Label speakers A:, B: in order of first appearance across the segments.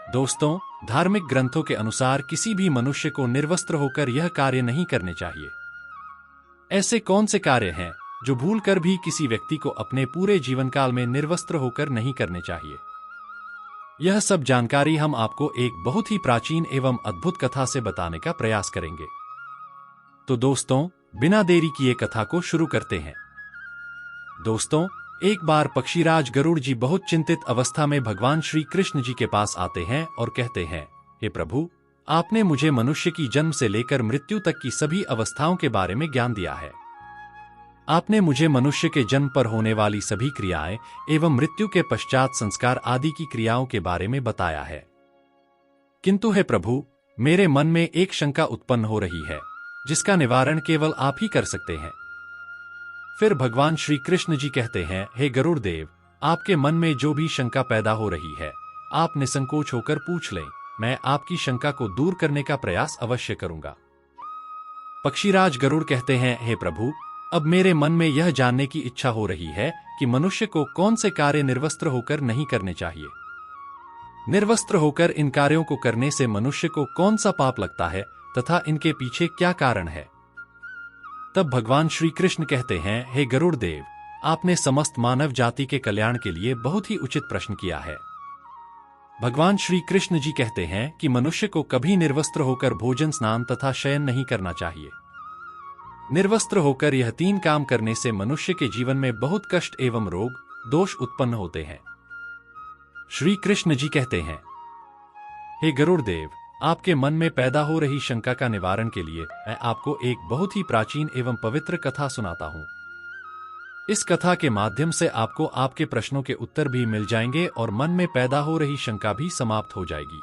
A: दोस्तों, धार्मिक ग्रंथों के अनुसार किसी भी मनुष्य को निर्वस्त्र होकर यह कार्य नहीं करने चाहिए। ऐसे कौन से कार्य हैं जो भूलकर भी किसी व्यक्ति को अपने पूरे जीवन काल में निर्वस्त्र होकर नहीं करने चाहिए? यह सब जानकारी हम आपको एक बहुत ही प्राचीन एवं अद्भुत कथा से बताने का प्रयास करेंगे। तो दोस्तों, बिना देरी किए कथा को शुरू करते हैं। दोस्तों, एक बार पक्षीराज गरुड़ जी बहुत चिंतित अवस्था में भगवान श्री कृष्ण जी के पास आते हैं और कहते हैं, हे प्रभु, आपने मुझे मनुष्य की जन्म से लेकर मृत्यु तक की सभी अवस्थाओं के बारे में ज्ञान दिया है। आपने मुझे मनुष्य के जन्म पर होने वाली सभी क्रियाएं एवं मृत्यु के पश्चात संस्कार आदि की क्रियाओं के बारे में बताया है। किंतु हे प्रभु, मेरे मन में एक शंका उत्पन्न हो रही है, जिसका निवारण केवल आप ही कर सकते हैं। फिर भगवान श्री कृष्ण जी कहते हैं, हे गरुड़ देव, आपके मन में जो भी शंका पैदा हो रही है, आप निसंकोच होकर पूछ लें, मैं आपकी शंका को दूर करने का प्रयास अवश्य करूंगा। पक्षीराज गरुड़ कहते हैं, हे प्रभु, अब मेरे मन में यह जानने की इच्छा हो रही है कि मनुष्य को कौन से कार्य निर्वस्त्र होकर नहीं करने चाहिए। निर्वस्त्र होकर इन कार्यों को करने से मनुष्य को कौन सा पाप लगता है तथा इनके पीछे क्या कारण है। तब भगवान श्री कृष्ण कहते हैं, हे गरुड़ देव, आपने समस्त मानव जाति के कल्याण के लिए बहुत ही उचित प्रश्न किया है। भगवान श्री कृष्ण जी कहते हैं कि मनुष्य को कभी निर्वस्त्र होकर भोजन, स्नान तथा शयन नहीं करना चाहिए। निर्वस्त्र होकर यह 3 काम करने से मनुष्य के जीवन में बहुत कष्ट एवं रोग, दोष उत्पन्न होते हैं। श्री कृष्ण जी कहते हैं, हे गरुड़ देव, आपके मन में पैदा हो रही शंका का निवारण के लिए मैं आपको एक बहुत ही प्राचीन एवं पवित्र कथा सुनाता हूं। इस कथा के माध्यम से आपको आपके प्रश्नों के उत्तर भी मिल जाएंगे और मन में पैदा हो रही शंका भी समाप्त हो जाएगी।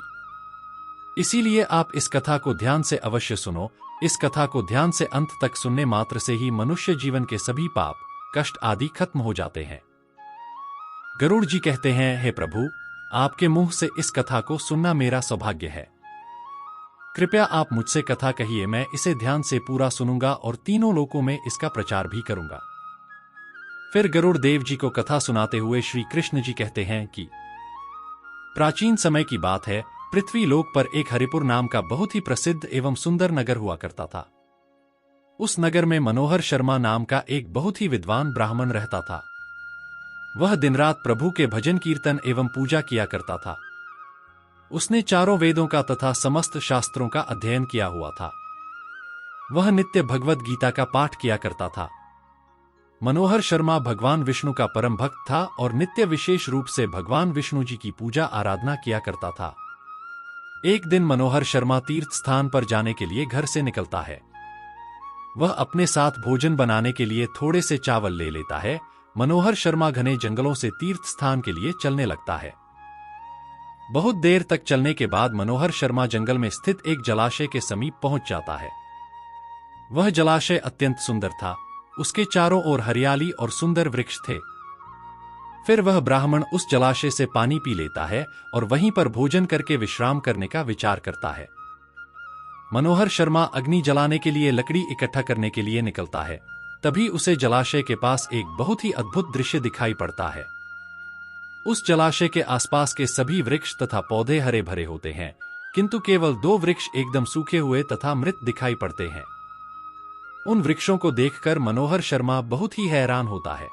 A: इसीलिए आप इस कथा को ध्यान से अवश्य सुनो। इस कथा को ध्यान से अंत तक सुनने मात्र से ही मनुष्य जीवन के सभी पाप, कष्ट आदि खत्म हो जाते हैं। गरुड़ जी कहते हैं, हे प्रभु, आपके मुंह से इस कथा को सुनना मेरा सौभाग्य है। कृपया आप मुझसे कथा कहिए, मैं इसे ध्यान से पूरा सुनूंगा और तीनों लोकों में इसका प्रचार भी करूंगा। फिर गरुड़ देव जी को कथा सुनाते हुए श्री कृष्ण जी कहते हैं कि प्राचीन समय की बात है, पृथ्वी लोक पर एक हरिपुर नाम का बहुत ही प्रसिद्ध एवं सुंदर नगर हुआ करता था। उस नगर में मनोहर शर्मा नाम का एक बहुत ही विद्वान ब्राह्मण रहता था। वह दिन रात प्रभु के भजन कीर्तन एवं पूजा किया करता था। उसने चारों वेदों का तथा समस्त शास्त्रों का अध्ययन किया हुआ था। वह नित्य भगवद गीता का पाठ किया करता था। मनोहर शर्मा भगवान विष्णु का परम भक्त था और नित्य विशेष रूप से भगवान विष्णु जी की पूजा आराधना किया करता था। एक दिन मनोहर शर्मा तीर्थ स्थान पर जाने के लिए घर से निकलता है। वह अपने साथ भोजन बनाने के लिए थोड़े से चावल ले लेता है। मनोहर शर्मा घने जंगलों से तीर्थ स्थान के लिए चलने लगता है। बहुत देर तक चलने के बाद मनोहर शर्मा जंगल में स्थित एक जलाशय के समीप पहुंच जाता है। वह जलाशय अत्यंत सुंदर था। उसके चारों ओर हरियाली और सुंदर वृक्ष थे। फिर वह ब्राह्मण उस जलाशय से पानी पी लेता है और वहीं पर भोजन करके विश्राम करने का विचार करता है। मनोहर शर्मा अग्नि जलाने के लिए लकड़ी इकट्ठा करने के लिए निकलता है। तभी उसे जलाशय के पास एक बहुत ही अद्भुत दृश्य दिखाई पड़ता है। उस जलाशय के आसपास के सभी वृक्ष तथा पौधे हरे भरे होते हैं, किंतु केवल 2 वृक्ष एकदम सूखे हुए तथा मृत दिखाई पड़ते हैं। उन वृक्षों को देखकर मनोहर शर्मा बहुत ही हैरान होता है।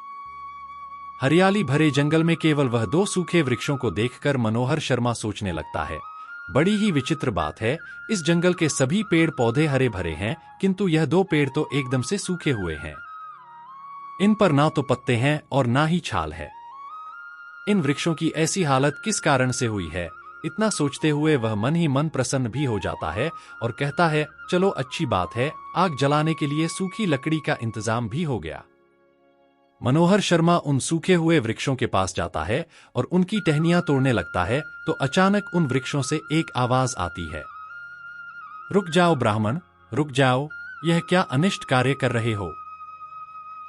A: हरियाली भरे जंगल में केवल वह 2 सूखे वृक्षों को देखकर मनोहर शर्मा सोचने लगता है, बड़ी ही विचित्र बात है, इस जंगल के सभी पेड़ पौधे हरे भरे हैं, किंतु यह 2 पेड़ तो एकदम से सूखे हुए हैं। इन पर ना तो पत्ते हैं और ना ही छाल है। इन वृक्षों की ऐसी हालत किस कारण से हुई है? इतना सोचते हुए वह मन ही मन प्रसन्न भी हो जाता है और कहता है, चलो अच्छी बात है, आग जलाने के लिए सूखी लकड़ी का इंतजाम भी हो गया। मनोहर शर्मा उन सूखे हुए वृक्षों के पास जाता है और उनकी टहनियां तोड़ने लगता है तो अचानक उन वृक्षों से एक आवाज आती है, रुक जाओ ब्राह्मण, रुक जाओ, यह क्या अनिष्ट कार्य कर रहे हो?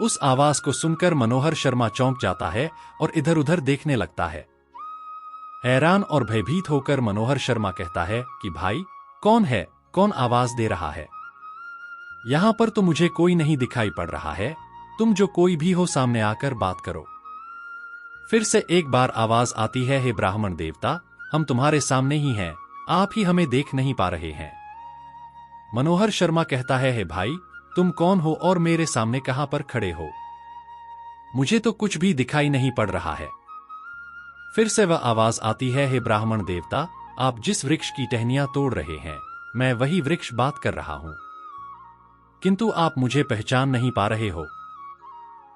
A: उस आवाज को सुनकर मनोहर शर्मा चौंक जाता है और इधर उधर देखने लगता है। हैरान और भयभीत होकर मनोहर शर्मा कहता है कि भाई, कौन है? कौन आवाज दे रहा है? यहां पर तो मुझे कोई नहीं दिखाई पड़ रहा है। तुम जो कोई भी हो, सामने आकर बात करो। फिर से एक बार आवाज आती है, हे ब्राह्मण देवता, हम तुम्हारे सामने ही हैं, आप ही हमें देख नहीं पा रहे हैं। मनोहर शर्मा कहता है, हे भाई, तुम कौन हो और मेरे सामने कहां पर खड़े हो? मुझे तो कुछ भी दिखाई नहीं पड़ रहा है। फिर से वह आवाज आती है, हे ब्राह्मण देवता, आप जिस वृक्ष की टहनियां तोड़ रहे हैं, मैं वही वृक्ष बात कर रहा हूं, किंतु आप मुझे पहचान नहीं पा रहे हो।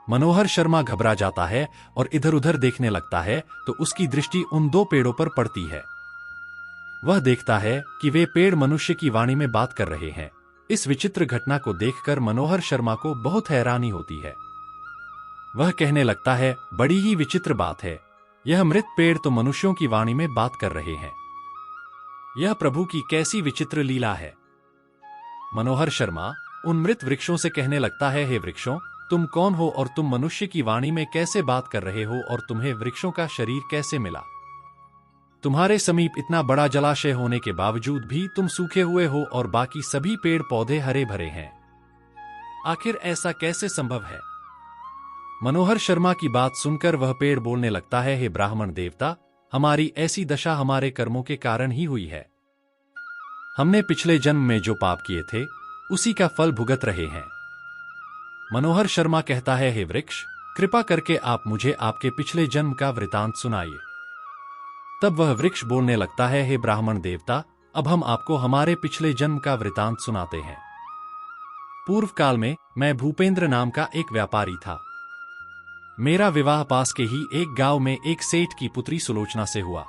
A: मनोहर शर्मा घबरा जाता है और इधर उधर देखने लगता है तो उसकी दृष्टि उन दो पेड़ों पर पड़ती है। वह देखता है कि वे पेड़ मनुष्य की वाणी में बात कर रहे हैं। इस विचित्र घटना को देखकर मनोहर शर्मा को बहुत हैरानी होती है। वह कहने लगता है, बड़ी ही विचित्र बात है, यह मृत पेड़ तो मनुष्यों की वाणी में बात कर रहे हैं। यह प्रभु की कैसी विचित्र लीला है। मनोहर शर्मा उन मृत वृक्षों से कहने लगता है, हे वृक्षों, तुम कौन हो और तुम मनुष्य की वाणी में कैसे बात कर रहे हो और तुम्हें वृक्षों का शरीर कैसे मिला? तुम्हारे समीप इतना बड़ा जलाशय होने के बावजूद भी तुम सूखे हुए हो और बाकी सभी पेड़ पौधे हरे भरे हैं। आखिर ऐसा कैसे संभव है? मनोहर शर्मा की बात सुनकर वह पेड़ बोलने लगता है, हे ब्राह्मण देवता, हमारी ऐसी दशा हमारे कर्मों के कारण ही हुई है। हमने पिछले जन्म में जो पाप किए थे उसी का फल भुगत रहे हैं। मनोहर शर्मा कहता है, हे वृक्ष, कृपा करके आप मुझे आपके पिछले जन्म का वृतांत सुनाइए। तब वह वृक्ष बोलने लगता है, हे ब्राह्मण देवता, अब हम आपको हमारे पिछले जन्म का वृतांत सुनाते हैं। पूर्व काल में मैं भूपेंद्र नाम का एक व्यापारी था। मेरा विवाह पास के ही एक गांव में एक सेठ की पुत्री सुलोचना से हुआ।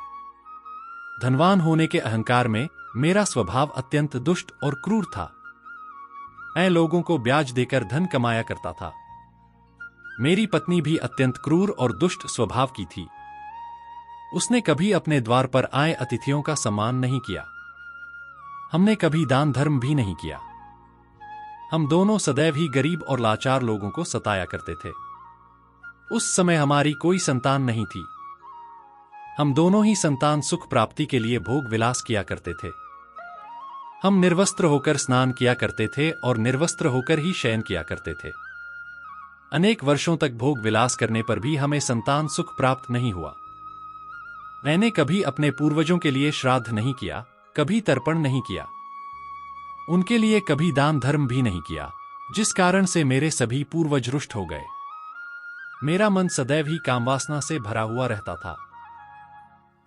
A: धनवान होने के अहंकार में मेरा स्वभाव अत्यंत दुष्ट और क्रूर था। मैं लोगों को ब्याज देकर धन कमाया करता था। मेरी पत्नी भी अत्यंत क्रूर और दुष्ट स्वभाव की थी। उसने कभी अपने द्वार पर आए अतिथियों का सम्मान नहीं किया। हमने कभी दान धर्म भी नहीं किया। हम दोनों सदैव ही गरीब और लाचार लोगों को सताया करते थे। उस समय हमारी कोई संतान नहीं थी। हम दोनों ही संतान सुख प्राप्ति के लिए भोग विलास किया करते थे। हम निर्वस्त्र होकर स्नान किया करते थे और निर्वस्त्र होकर ही शयन किया करते थे। अनेक वर्षों तक भोग विलास करने पर भी हमें संतान सुख प्राप्त नहीं हुआ। मैंने कभी अपने पूर्वजों के लिए श्राद्ध नहीं किया, कभी तर्पण नहीं किया, उनके लिए कभी दान धर्म भी नहीं किया, जिस कारण से मेरे सभी पूर्वज रुष्ट हो गए। मेरा मन सदैव ही कामवासना से भरा हुआ रहता था।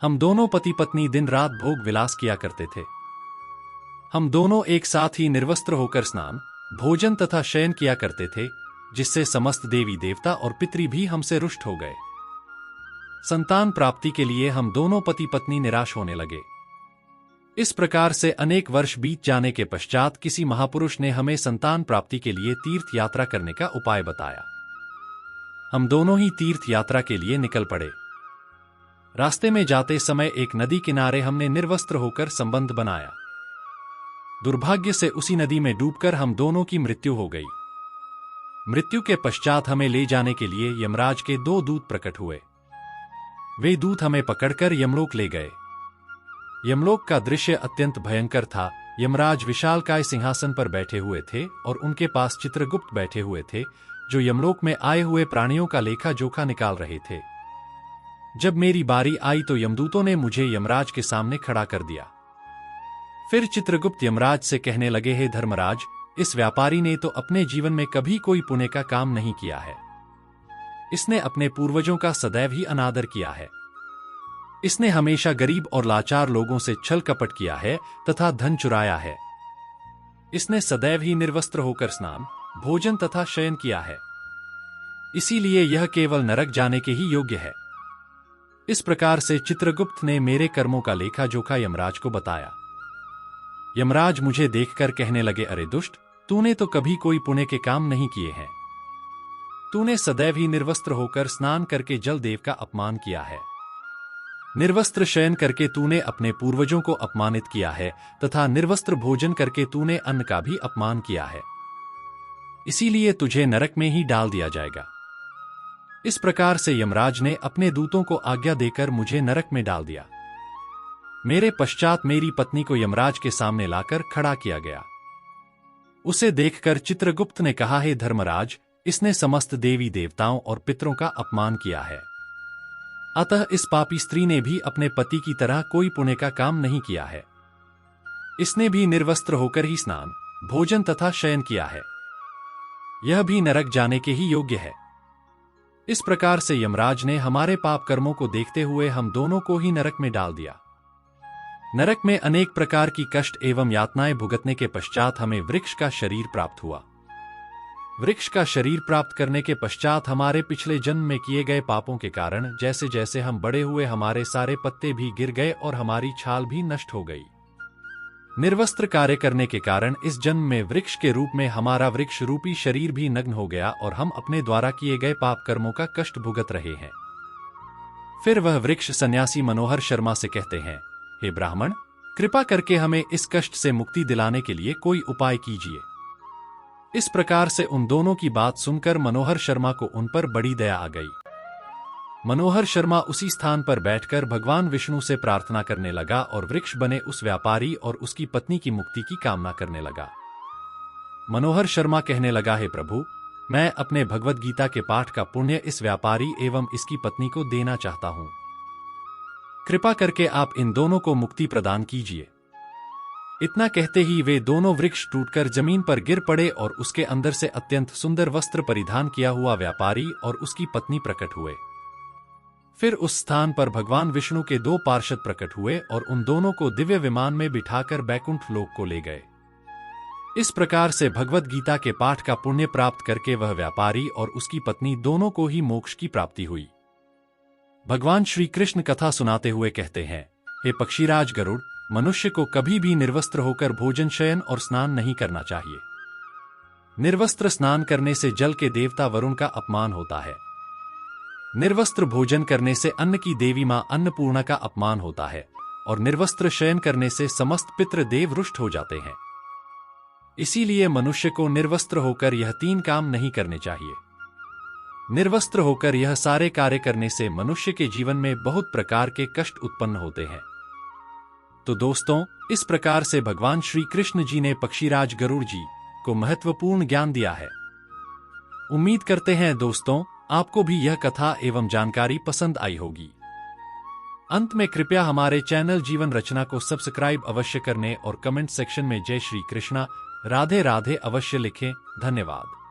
A: हम दोनों पति पत्नी दिन रात भोग विलास किया करते थे। हम दोनों एक साथ ही निर्वस्त्र होकर स्नान, भोजन तथा शयन किया करते थे, जिससे समस्त देवी देवता और पितृ भी हमसे रुष्ट हो गए। संतान प्राप्ति के लिए हम दोनों पति पत्नी निराश होने लगे। इस प्रकार से अनेक वर्ष बीत जाने के पश्चात किसी महापुरुष ने हमें संतान प्राप्ति के लिए तीर्थ यात्रा करने का उपाय बताया। हम दोनों ही तीर्थ यात्रा के लिए निकल पड़े। रास्ते में जाते समय एक नदी किनारे हमने निर्वस्त्र होकर संबंध बनाया। दुर्भाग्य से उसी नदी में डूबकर हम दोनों की मृत्यु हो गई। मृत्यु के पश्चात हमें ले जाने के लिए यमराज के 2 दूत प्रकट हुए। वे दूत हमें पकड़कर यमलोक ले गए। यमलोक का दृश्य अत्यंत भयंकर था। यमराज विशालकाय सिंहासन पर बैठे हुए थे और उनके पास चित्रगुप्त बैठे हुए थे, जो यमलोक में आए हुए प्राणियों का लेखा जोखा निकाल रहे थे। जब मेरी बारी आई तो यमदूतों ने मुझे यमराज के सामने खड़ा कर दिया। फिर चित्रगुप्त यमराज से कहने लगे, हे धर्मराज, इस व्यापारी ने तो अपने जीवन में कभी कोई पुण्य का काम नहीं किया है। इसने अपने पूर्वजों का सदैव ही अनादर किया है। इसने हमेशा गरीब और लाचार लोगों से छल कपट किया है तथा धन चुराया है। इसने सदैव ही निर्वस्त्र होकर स्नान, भोजन तथा शयन किया है। इसीलिए यह केवल नरक जाने के ही योग्य है। इस प्रकार से चित्रगुप्त ने मेरे कर्मों का लेखा जोखा यमराज को बताया। यमराज मुझे देखकर कहने लगे, अरे दुष्ट, तूने तो कभी कोई पुण्य के काम नहीं किए हैं। तूने सदैव ही निर्वस्त्र होकर स्नान करके जल देव का अपमान किया है। निर्वस्त्र शयन करके तूने अपने पूर्वजों को अपमानित किया है तथा निर्वस्त्र भोजन करके तूने अन्न का भी अपमान किया है। इसीलिए तुझे नरक में ही डाल दिया जाएगा। इस प्रकार से यमराज ने अपने दूतों को आज्ञा देकर मुझे नरक में डाल दिया। मेरे पश्चात मेरी पत्नी को यमराज के सामने लाकर खड़ा किया गया। उसे देखकर चित्रगुप्त ने कहा, हे धर्मराज, इसने समस्त देवी देवताओं और पितरों का अपमान किया है। अतः इस पापी स्त्री ने भी अपने पति की तरह कोई पुण्य का काम नहीं किया है। इसने भी निर्वस्त्र होकर ही स्नान, भोजन तथा शयन किया है। यह भी नरक जाने के ही योग्य है। इस प्रकार से यमराज ने हमारे पाप कर्मों को देखते हुए हम दोनों को ही नरक में डाल दिया। नरक में अनेक प्रकार की कष्ट एवं यातनाएं भुगतने के पश्चात हमें वृक्ष का शरीर प्राप्त हुआ। वृक्ष का शरीर प्राप्त करने के पश्चात हमारे पिछले जन्म में किए गए पापों के कारण जैसे जैसे हम बड़े हुए हमारे सारे पत्ते भी गिर गए और हमारी छाल भी नष्ट हो गई। निर्वस्त्र कार्य करने के कारण इस जन्म में वृक्ष के रूप में हमारा वृक्ष रूपी शरीर भी नग्न हो गया और हम अपने द्वारा किए गए पाप कर्मों का कष्ट भुगत रहे हैं। फिर वह वृक्ष सन्यासी मनोहर शर्मा से कहते हैं, हे ब्राह्मण, कृपा करके हमें इस कष्ट से मुक्ति दिलाने के लिए कोई उपाय कीजिए। इस प्रकार से उन दोनों की बात सुनकर मनोहर शर्मा को उन पर बड़ी दया आ गई। मनोहर शर्मा उसी स्थान पर बैठकर भगवान विष्णु से प्रार्थना करने लगा और वृक्ष बने उस व्यापारी और उसकी पत्नी की मुक्ति की कामना करने लगा। मनोहर शर्मा कहने लगा, हे प्रभु, मैं अपने भगवद गीता के पाठ का पुण्य इस व्यापारी एवं इसकी पत्नी को देना चाहता हूं। कृपा करके आप इन दोनों को मुक्ति प्रदान कीजिए। इतना कहते ही वे दोनों वृक्ष टूटकर जमीन पर गिर पड़े और उसके अंदर से अत्यंत सुंदर वस्त्र परिधान किया हुआ व्यापारी और उसकी पत्नी प्रकट हुए। फिर उस स्थान पर भगवान विष्णु के दो पार्षद प्रकट हुए और उन दोनों को दिव्य विमान में बिठाकर बैकुंठ लोक को ले गए। इस प्रकार से भगवद गीता के पाठ का पुण्य प्राप्त करके वह व्यापारी और उसकी पत्नी दोनों को ही मोक्ष की प्राप्ति हुई। भगवान श्री कृष्ण कथा सुनाते हुए कहते हैं, हे पक्षीराज गरुड़, मनुष्य को कभी भी निर्वस्त्र होकर भोजन, शयन और स्नान नहीं करना चाहिए। निर्वस्त्र स्नान करने से जल के देवता वरुण का अपमान होता है। निर्वस्त्र भोजन करने से अन्न की देवी मां अन्नपूर्णा का अपमान होता है और निर्वस्त्र शयन करने से समस्त पितृ देव रुष्ट हो जाते हैं। इसीलिए मनुष्य को निर्वस्त्र होकर यह तीन काम नहीं करने चाहिए। निर्वस्त्र होकर यह सारे कार्य करने से मनुष्य के जीवन में बहुत प्रकार के कष्ट उत्पन्न होते हैं। तो दोस्तों, इस प्रकार से भगवान श्री कृष्ण जी ने पक्षीराज गरुड़ जी को महत्वपूर्ण ज्ञान दिया है। उम्मीद करते हैं दोस्तों, आपको भी यह कथा एवं जानकारी पसंद आई होगी। अंत में कृपया हमारे चैनल जीवन रचना को सब्सक्राइब अवश्य करने और कमेंट सेक्शन में जय श्री कृष्णा, राधे राधे अवश्य लिखें। धन्यवाद।